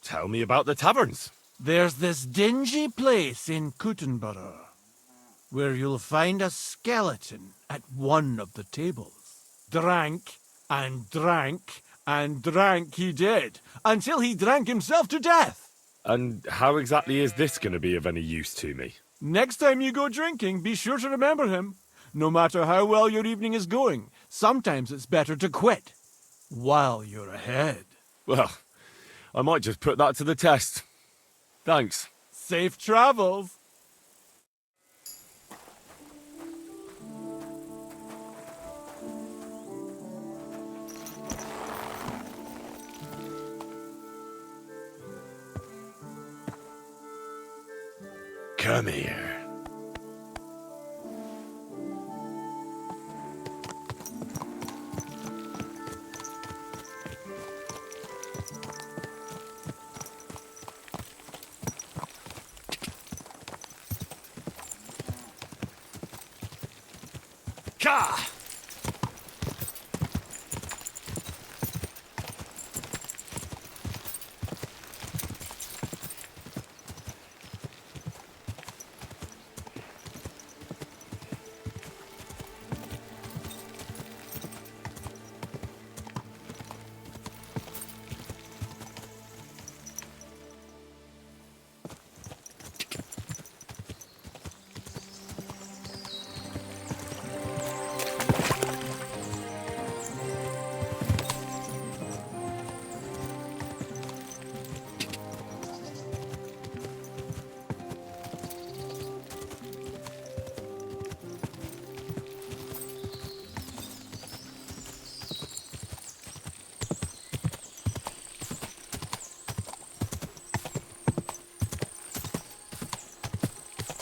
C: Tell me about the taverns.
Q: There's this dingy place in Kuttenborough, where you'll find a skeleton at one of the tables. Drank, and drank, and drank he did, until he drank himself to death.
C: And how exactly is this going to be of any use to me?
Q: Next time you go drinking, be sure to remember him. No matter how well your evening is going, sometimes it's better to quit while you're ahead.
C: Well, I might just put that to the test. Thanks.
Q: Safe travels.
C: Come here. Ka!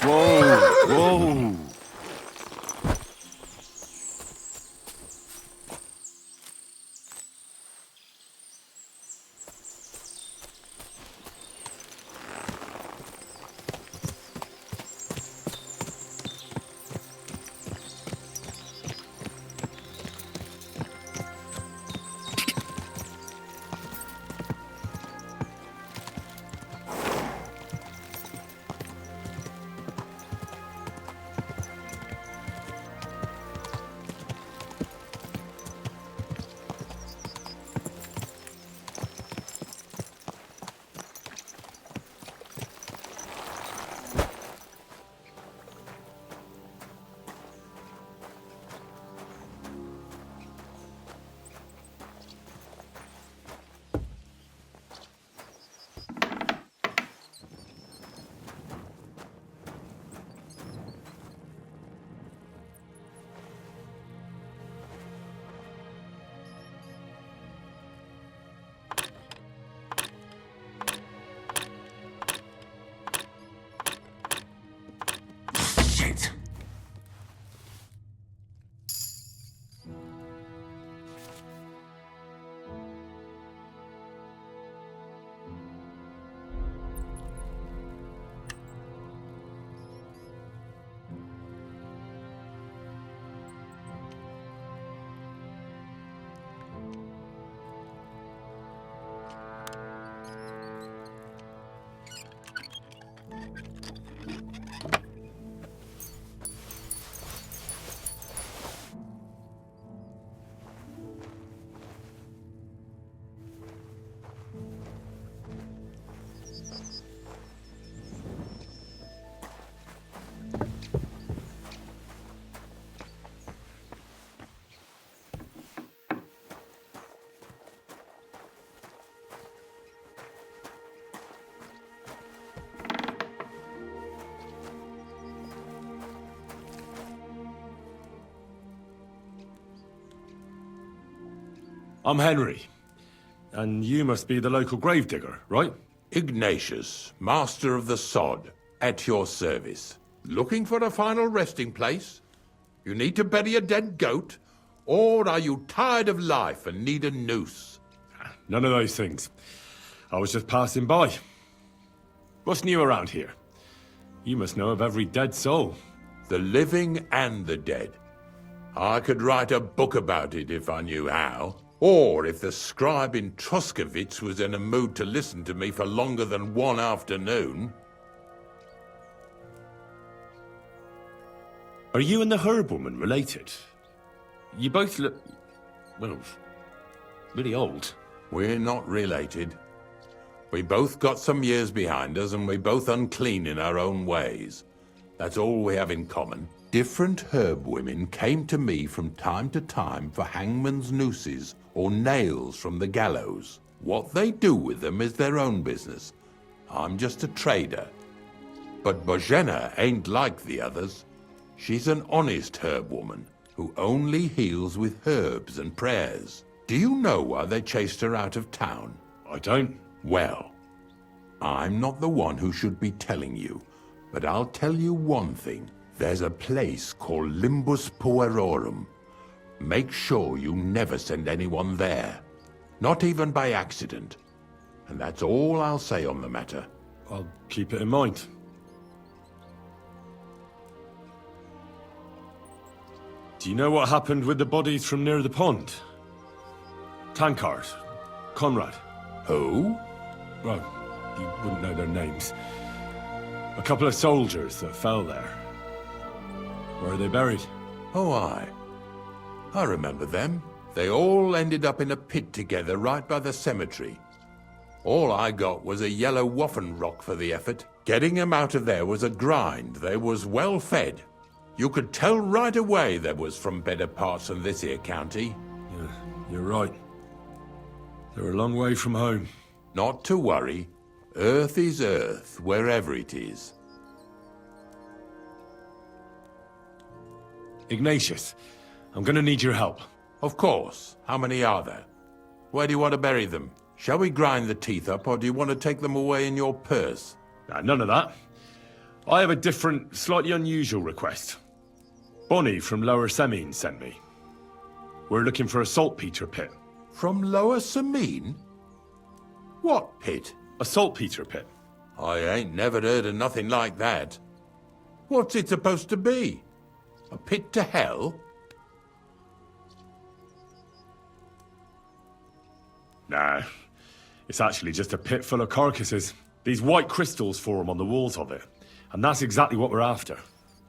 C: Whoa! Whoa! I'm Henry. And you must be the local gravedigger, right?
R: Ignatius, master of the sod, at your service. Looking for a final resting place? You need to bury a dead goat? Or are you tired of life and need a noose?
C: None of those things. I was just passing by. What's new around here? You must know of every dead soul.
R: The living and the dead. I could write a book about it if I knew how. Or if the scribe in Troskovitz was in a mood to listen to me for longer than one afternoon.
C: Are you and the herb woman related? You both look, well, really old.
R: We're not related. We both got some years behind us, and we're both unclean in our own ways. That's all we have in common. Different herb women came to me from time to time for hangman's nooses or nails from the gallows. What they do with them is their own business. I'm just a trader. But Bozhena ain't like the others. She's an honest herb woman who only heals with herbs and prayers. Do you know why they chased her out of town?
C: I don't.
R: Well, I'm not the one who should be telling you, but I'll tell you one thing. There's a place called Limbus Puerorum. Make sure you never send anyone there. Not even by accident. And that's all I'll say on the matter.
C: I'll keep it in mind. Do you know what happened with the bodies from near the pond? Tankard, Conrad.
R: Who?
C: Well, you wouldn't know their names. A couple of soldiers that fell there. Where are they buried?
R: Oh, I remember them. They all ended up in a pit together right by the cemetery. All I got was a yellow waffen rock for the effort. Getting them out of there was a grind. They was well fed. You could tell right away they was from better parts than this here county.
C: Yeah, you're right. They're a long way from home.
R: Not to worry. Earth is earth, wherever it is.
C: Ignatius, I'm gonna need your help.
R: Of course. How many are there? Where do you want to bury them? Shall we grind the teeth up, or do you want to take them away in your purse?
C: None of that. I have a different, slightly unusual request. Bonnie from Lower Semine sent me. We're looking for a saltpeter pit.
R: From Lower Semine? What pit?
C: A saltpeter pit.
R: I ain't never heard of nothing like that. What's it supposed to be? A pit to hell?
C: Nah, it's actually just a pit full of carcasses. These white crystals form on the walls of it. And that's exactly what we're after.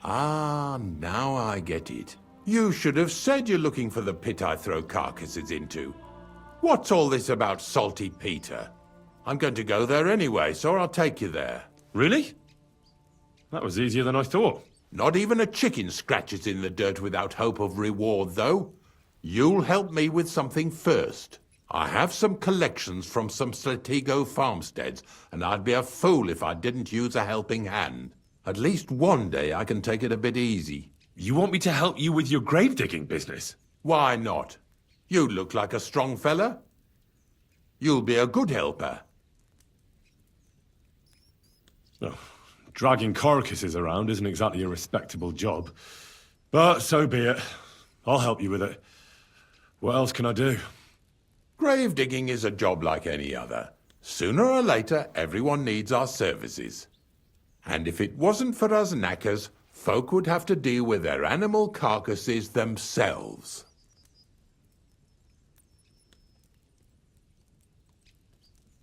R: Ah, now I get it. You should have said you're looking for the pit I throw carcasses into. What's all this about Salty Peter? I'm going to go there anyway, so I'll take you there.
C: Really? That was easier than I thought.
R: Not even a chicken scratches in the dirt without hope of reward, though. You'll help me with something first. I have some collections from some Stratego farmsteads, and I'd be a fool if I didn't use a helping hand. At least one day I can take it a bit easy.
C: You want me to help you with your grave-digging business?
R: Why not? You look like a strong fella. You'll be a good helper.
C: Oh, dragging carcasses around isn't exactly a respectable job. But so be it. I'll help you with it. What else can I do?
R: Grave digging is a job like any other. Sooner or later, everyone needs our services. And if it wasn't for us knackers, folk would have to deal with their animal carcasses themselves.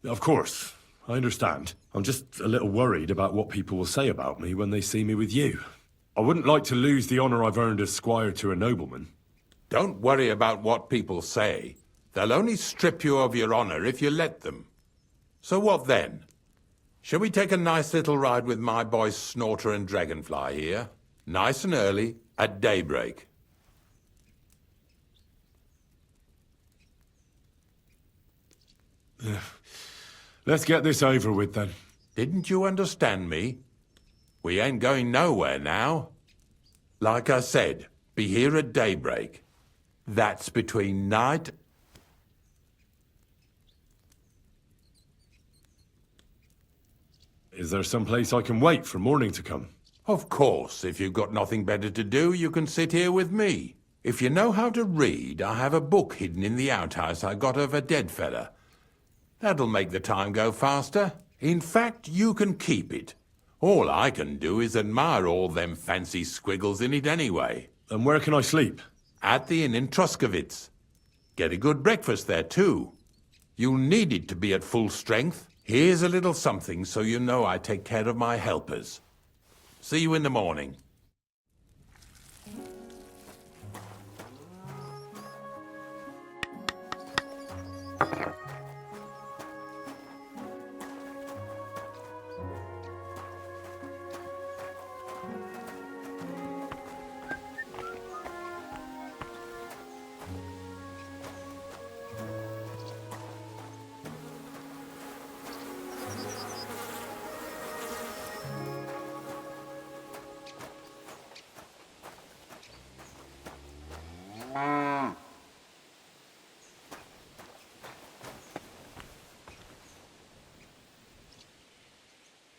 C: Of course, I understand. I'm just a little worried about what people will say about me when they see me with you. I wouldn't like to lose the honor I've earned as squire to a nobleman.
R: Don't worry about what people say. They'll only strip you of your honor if you let them. So what then? Shall we take a nice little ride with my boys Snorter and Dragonfly here? Nice and early, at daybreak.
C: Let's get this over with then.
R: Didn't you understand me? We ain't going nowhere now. Like I said, be here at daybreak. That's between night
C: Is there some place I can wait for morning to come?
R: Of course, if you've got nothing better to do, you can sit here with me. If you know how to read, I have a book hidden in the outhouse I got of a dead fella. That'll make the time go faster. In fact, you can keep it. All I can do is admire all them fancy squiggles in it anyway.
C: And where can I sleep?
R: At the inn in Truskowitz. Get a good breakfast there, too. You'll need it to be at full strength. Here's a little something so you know I take care of my helpers. See you in the morning.